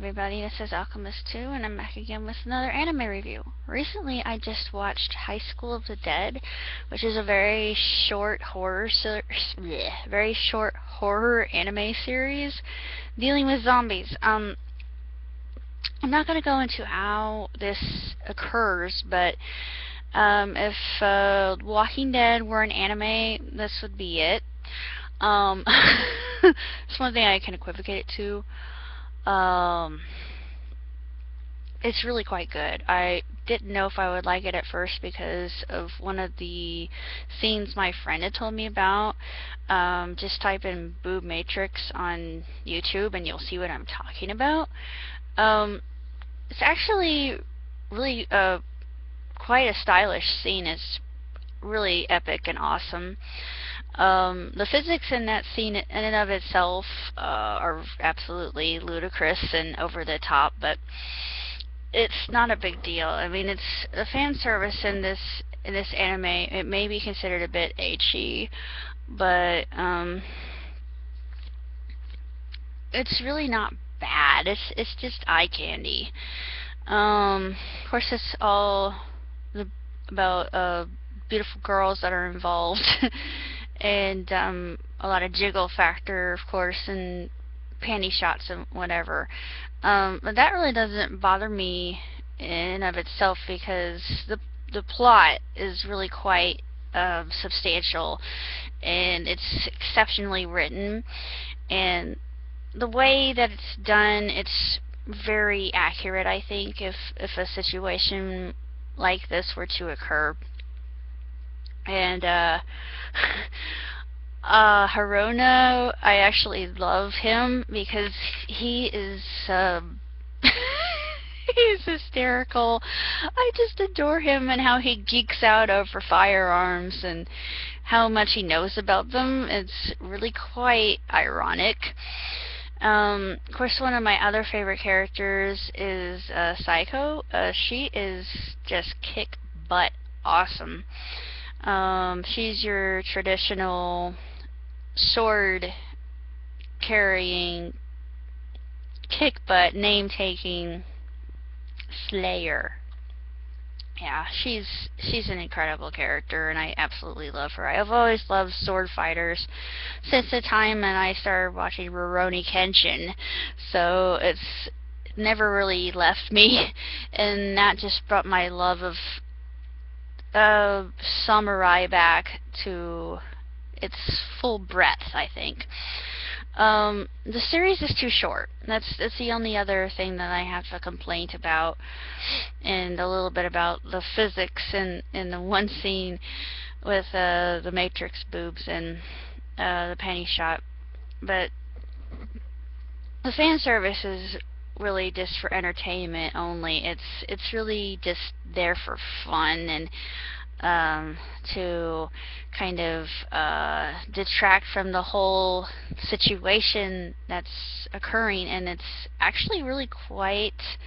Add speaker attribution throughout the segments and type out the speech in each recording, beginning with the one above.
Speaker 1: everybody, this is Alchemist2, and I'm back again with another anime review. Recently, I just watched High School of the Dead, which is a very short horror anime series dealing with zombies. I'm not going to go into how this occurs, but if Walking Dead were an anime, this would be it. It's one thing I can equivocate it to. It's really quite good. I didn't know if I would like it at first because of one of the scenes my friend had told me about. Just type in boob matrix on YouTube and you'll see what I'm talking about. It's actually really quite a stylish scene. It's really epic and awesome. The physics in that scene in and of itself are absolutely ludicrous and over the top, but it's not a big deal. I mean, it's the fan service in this anime. It may be considered a bit ecchi, but it's really not bad. It's just eye candy. Of course, it's all about beautiful girls that are involved. And a lot of jiggle factor, of course, and panty shots and whatever. But that really doesn't bother me in and of itself because the plot is really quite substantial and it's exceptionally written, and the way that it's done, it's very accurate. I think if a situation like this were to occur. And Hirono, I actually love him because he is he's hysterical. I just adore him and how he geeks out over firearms and how much he knows about them. It's really quite ironic. Of course, one of my other favorite characters is Psycho. She is just kick butt awesome. She's your traditional sword carrying, kick butt, name taking slayer. Yeah, she's an incredible character, and I absolutely love her. I've always loved sword fighters since the time when I started watching Rurouni Kenshin, so it's never really left me, and that just brought my love of samurai back to its full breadth, I think. The series is too short. That's the only other thing that I have a complaint about, and a little bit about the physics in the one scene with the Matrix boobs and the panty shot. But the fan service is really just for entertainment only. It's really just there for fun and to kind of detract from the whole situation that's occurring, and it's actually really quite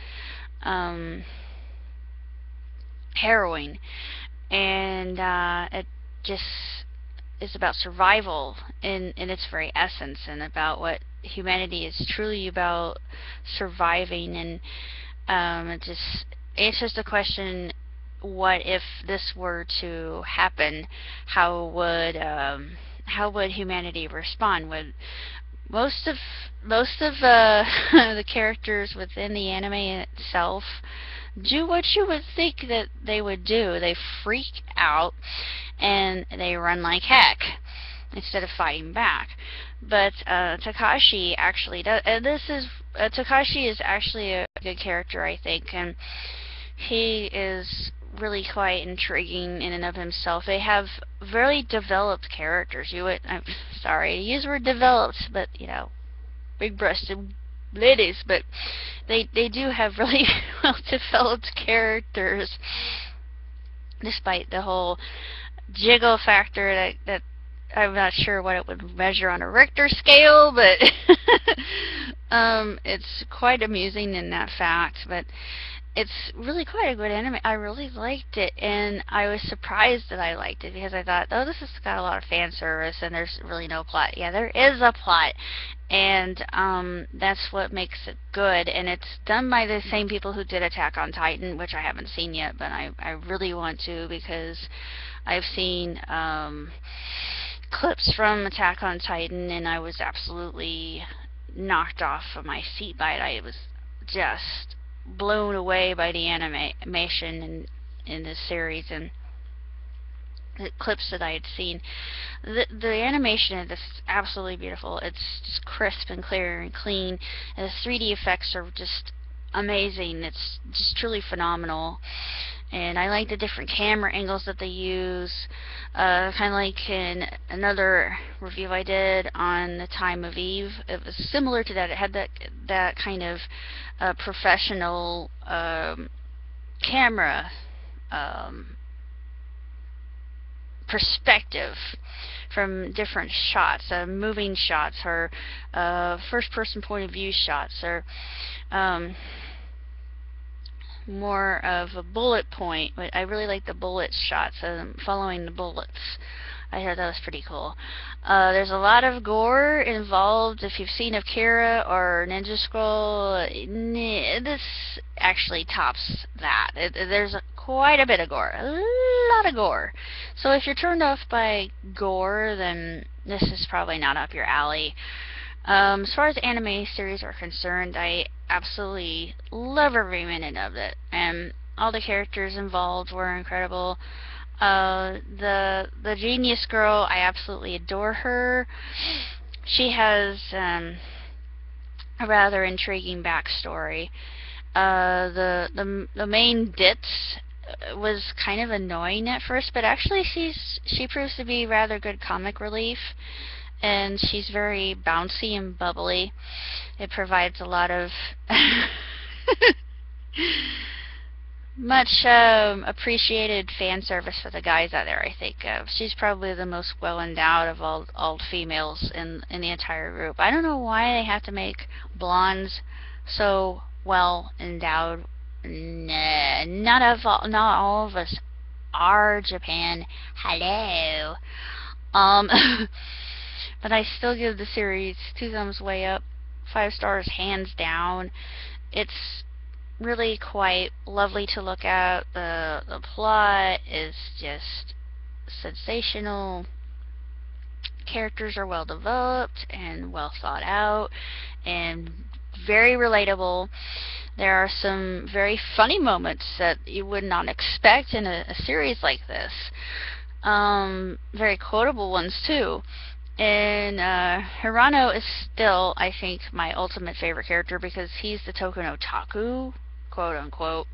Speaker 1: harrowing, and it just is about survival in its very essence, and about what humanity is truly about, surviving. And it just answers the question, what if this were to happen? How would humanity respond? Would most of the characters within the anime itself do what you would think that they would do? They freak out and they run like heck instead of fighting back. But Takashi actually does, and Takashi is actually a good character, I think, and he is really quite intriguing in and of himself. They have very developed characters. I'm sorry to use the word developed, but you know, big-breasted ladies, but they do have really well-developed characters, despite the whole jiggle factor that I'm not sure what it would measure on a Richter scale, but it's quite amusing in that fact. But it's really quite a good anime. I really liked it, and I was surprised that I liked it because I thought, oh, this has got a lot of fan service, and there's really no plot. Yeah, there is a plot, and that's what makes it good. And it's done by the same people who did Attack on Titan, which I haven't seen yet, but I really want to, because I've seen clips from Attack on Titan, and I was absolutely knocked off of my seat by it. I was just blown away by the animation in this series and the clips that I had seen. The animation of this is absolutely beautiful. It's just crisp and clear and clean, and the 3D effects are just amazing. It's just truly phenomenal. And I like the different camera angles that they use. Kind of like in another review I did on The Time of Eve. It was similar to that. It had that kind of professional camera perspective from different shots, moving shots, or first-person point of view shots, or more of a bullet point. But I really like the bullet shots, following the bullets. I thought that was pretty cool. There's a lot of gore involved. If you've seen Akira or Ninja Scroll, this actually tops that. There's quite a bit of gore. A lot of gore. So if you're turned off by gore, then this is probably not up your alley. As far as anime series are concerned, I absolutely love every minute of it, and all the characters involved were incredible. The genius girl, I absolutely adore her. She has a rather intriguing backstory. The main ditz was kind of annoying at first, but actually she proves to be rather good comic relief. And she's very bouncy and bubbly. It provides a lot of much appreciated fan service for the guys out there, I think. She's probably the most well-endowed of all females in the entire group. I don't know why they have to make blondes so well-endowed. Not all of us are, Japan. Hello. But I still give the series 2 thumbs way up, 5 stars hands down. It's really quite lovely to look at. The plot is just sensational. Characters are well developed and well thought out and very relatable. There are some very funny moments that you would not expect in a series like this. Very quotable ones too. And Hirano is still, I think, my ultimate favorite character because he's the token otaku, quote unquote,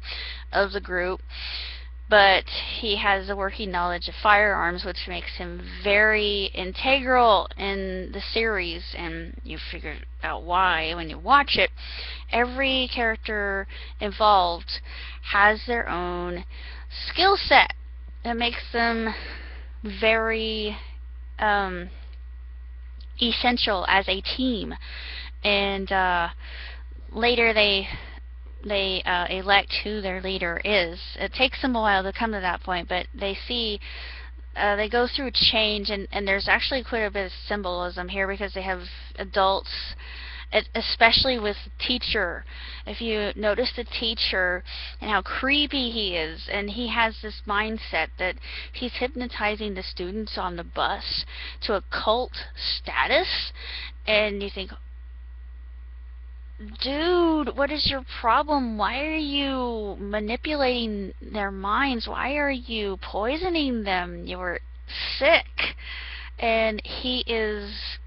Speaker 1: of the group. But he has a working knowledge of firearms, which makes him very integral in the series, and you figure out why when you watch it. Every character involved has their own skill set that makes them very essential as a team. And later they elect who their leader is. It takes them a while to come to that point, but they see they go through change, and there's actually quite a bit of symbolism here because they have adults, especially with the teacher. If you notice the teacher and how creepy he is, and he has this mindset that he's hypnotizing the students on the bus to a cult status, and you think, dude, what is your problem? Why are you manipulating their minds? Why are you poisoning them? You're sick. And he is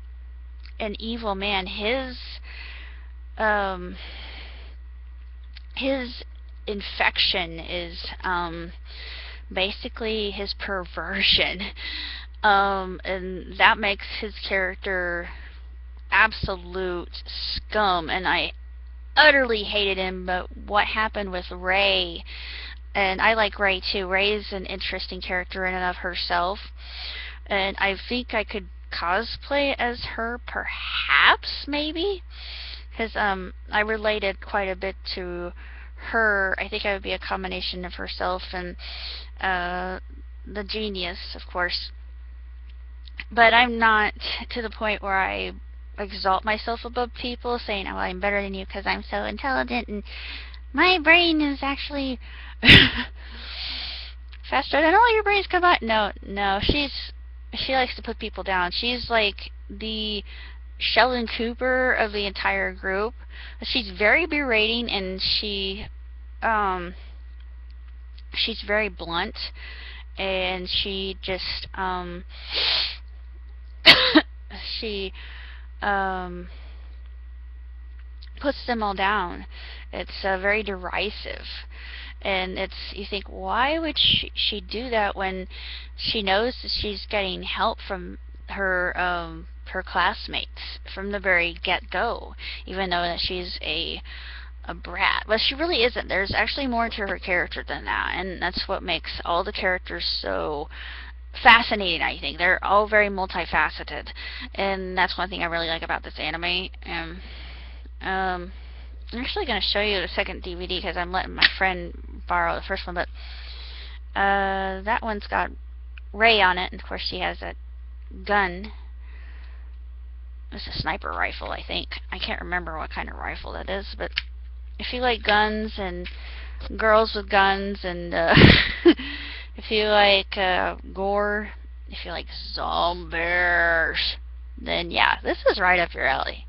Speaker 1: an evil man. His infection is basically his perversion, and that makes his character absolute scum, and I utterly hated him. But what happened with Ray, and I like Ray too. Ray's an interesting character in and of herself, and I think I could cosplay as her, perhaps, maybe, because I related quite a bit to her, I think I would be a combination of herself and the genius, of course. But I'm not to the point where I exalt myself above people, saying, "Oh, I'm better than you because I'm so intelligent and my brain is actually faster than all your brains combined." No, no, she likes to put people down. She's like the Sheldon Cooper of the entire group. She's very berating, and um she's very blunt, and she just she um puts them all down. It's very derisive, and you think, why would she do that when she knows that she's getting help from her classmates from the very get-go, even though that she's a brat. But she really isn't. There's actually more to her character than that, and that's what makes all the characters so fascinating, I think. They're all very multifaceted, and that's one thing I really like about this anime. I'm actually going to show you the second DVD because I'm letting my friend borrow the first one, but that one's got Ray on it, and of course she has a gun. It's a sniper rifle, I think. I can't remember what kind of rifle that is, but if you like guns and girls with guns, and if you like gore, if you like zombies, then yeah, this is right up your alley.